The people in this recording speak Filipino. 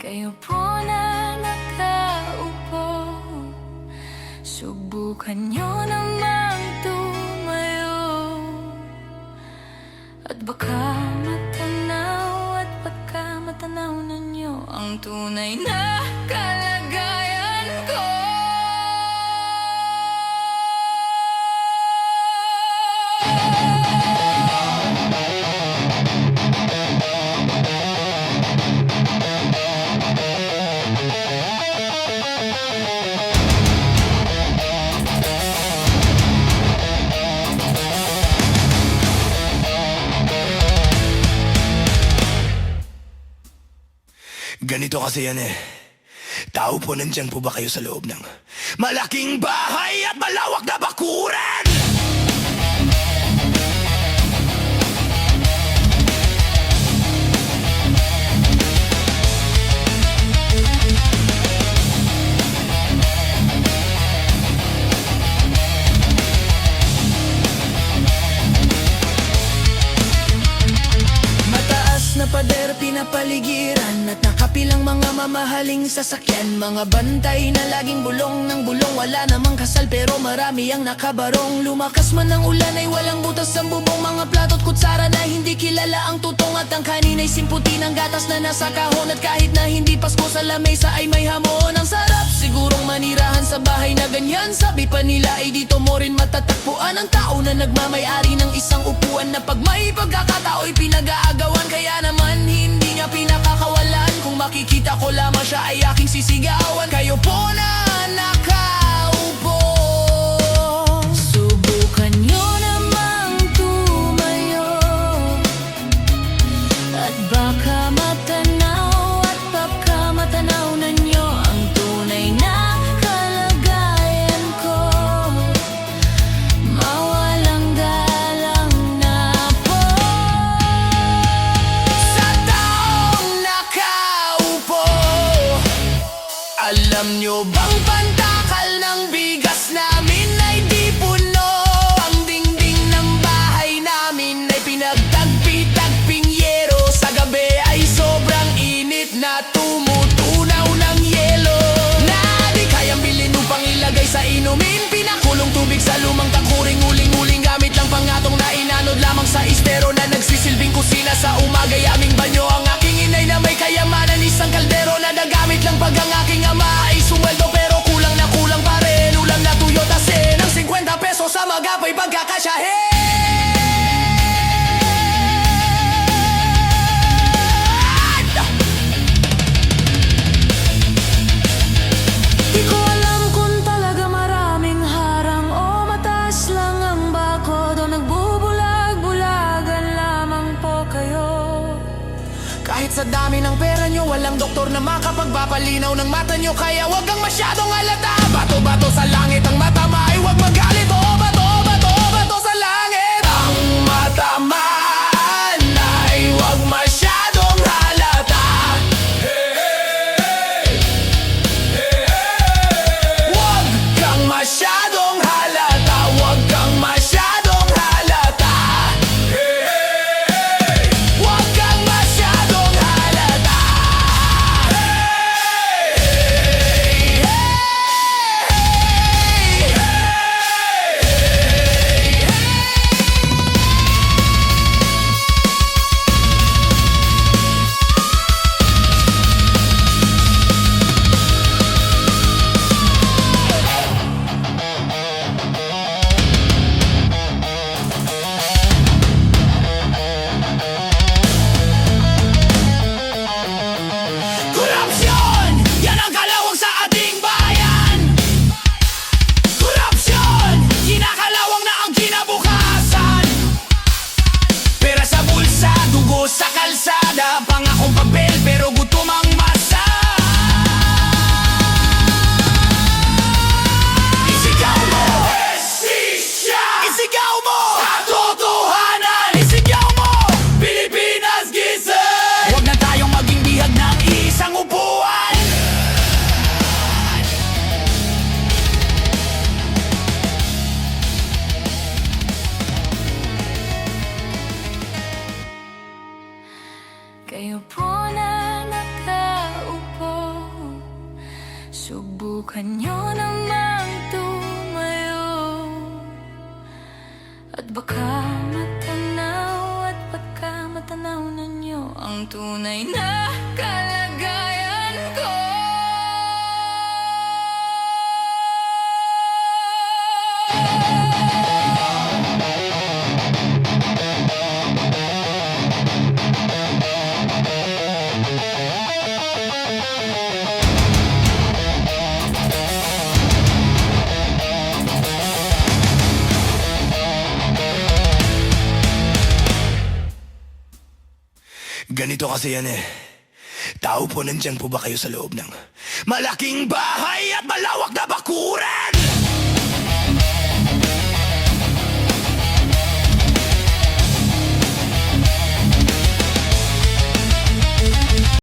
Kayo po na nakaupo, subukan nyo namang tumayo. At baka matanaw ninyo ang tunay na kalagayan ko. Ganito kasi yan eh. Tao po, nandyan po ba kayo sa loob ng malaking bahay at malawak na bakuran? Na pader pinapaligiran at nakapilang mga mamahaling sasakyan. Mga bantay na laging bulong ng bulong, wala namang kasal pero marami ang nakabarong. Lumakas man ang ulan ay walang butas ang bubong, mga plato't kutsara na hindi kilala ang tutong. At ang kanina'y simputi ng gatas na nasa kahon, at kahit na hindi Pasko sa lamesa ay may hamon. Ang sarap sigurong manirahan sa bahay na ganyan. Sabi pa nila ay dito mo rin matatagpuan ang tao na nagmamay-ari ng isang upuan, na pag may pagkakatao'y pinag-aagawan. Kaya naman hindi niya pinakakawalan, kung makikita ko lamang siya ay aking sisigawan. Kayo po na nakaupo, Subukan nyo namang tumayo, at baka matanaw ninyo ang tunay na kalagayan ko. Mawalang galang na po. sa taong nakaupo. Alam nyo bang pantakal ng bigas namin ay di puno? Ang dingding ng bahay namin ay pinagtagpi-tagping yero. Sa gabi ay sobrang init na tumutunaw ng yelo, na di kayang bilhin upang ilagay sa inumin. Pinakulong tubig sa lumang takuring, uling-uling gamit lang pangatong na inanod lamang sa estero, na nagsisilbing kusina sa umagay aming banyo. Ang aking inay na may kayamanan, isang kaldero na nagamit lang pag ang aking ama ay sumweldo. Pero kulang na kulang pa rin, ulam na tuyo tasin ng 50 pesos sa magapay pagkakasyahin. Di ko alam kung talaga maraming harang o mataas lang ang bakod, o nagbubulag-bulagan lamang po kayo. Kahit sa dami ng pera nyo, walang doktor na makapagpapalinaw ng mata nyo. Kaya wag kang masyadong alata. Bato-bato sa langit ang matama ay wag magalit. Oo, bato sa langit ang matamaan ay wag masyadong halata. Wag kang masyadong halata. Wag kang masyadong halata. Wag kang masyadong halata. Korupsyon! Yan ang kalawang sa ating bayan. Korupsyon! Kinakalawang na ang kinabukasan. Pera sa bulsa, dugo sa kalsada, pangakong papel pero gutom ang masa. Isigaw mo! Hestisya! Isigaw mo! Katotohanan! Isigaw mo! Pilipinas gising! Huwag na tayong maging bihag ng isang upuan. Kayo po na nakaupo, Subukan nyo namang tumayo at baka matanaw ninyo ang tunay na kalagayan ko. Ganito kasi yan eh. Tao po, nandiyan po ba kayo sa loob ng malaking bahay at malawak na bakuran?